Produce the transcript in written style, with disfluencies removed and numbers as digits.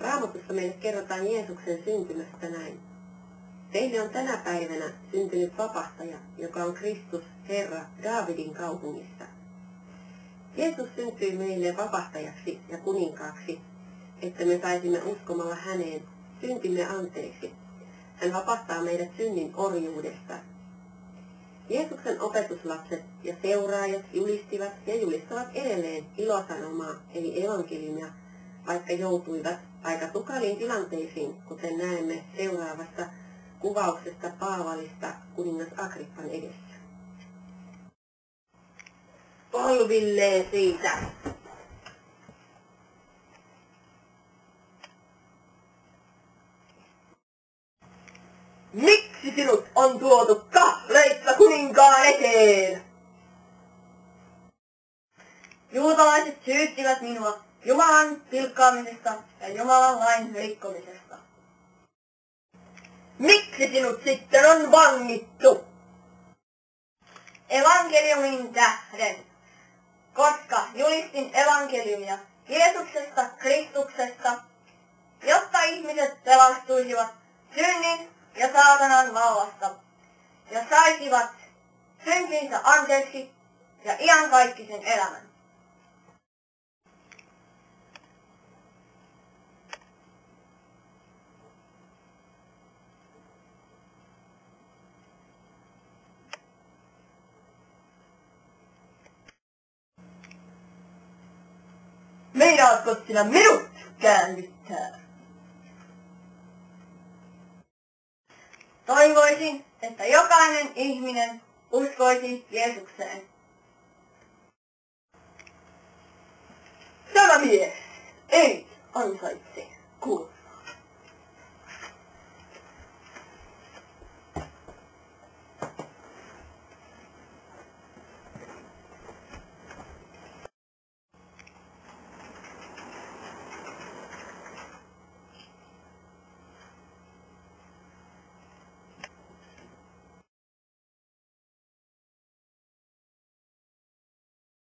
Raamatussa meille kerrotaan Jeesuksen syntymästä näin. Teille on tänä päivänä syntynyt vapahtaja, joka on Kristus, Herra, Daavidin kaupungissa. Jeesus syntyi meille vapahtajaksi ja kuninkaaksi, että me saisimme uskomalla häneen syntimme anteeksi. Hän vapahtaa meidät synnin orjuudesta. Jeesuksen opetuslapset ja seuraajat julistivat ja julistavat edelleen ilosanomaa eli evankeliumia, vaikka joutuivat aika tukaliin tilanteisiin, kuten näemme seuraavasta kuvauksesta Paavalista kuningas Agrippan edessä. Polvilleen siitä. Miksi sinut on tuotu kahleissa kuninkaan eteen? Juutalaiset syyttivät minua Jumalan pilkkaamisesta ja Jumalan lain rikkomisesta. Miksi sinut sitten on vangittu? Evankeliumin tähden, koska julistin evankeliumia Jeesuksesta Kristuksesta, jotta ihmiset pelastuisivat synnin ja saatanan vallasta ja saisivat syntinsä anteeksi ja iankaikkisen elämän. Meinaatko sinä minut käännyttää? Toivoisin, että jokainen ihminen uskoisi Jeesukseen. Tämä mies ei ansaitse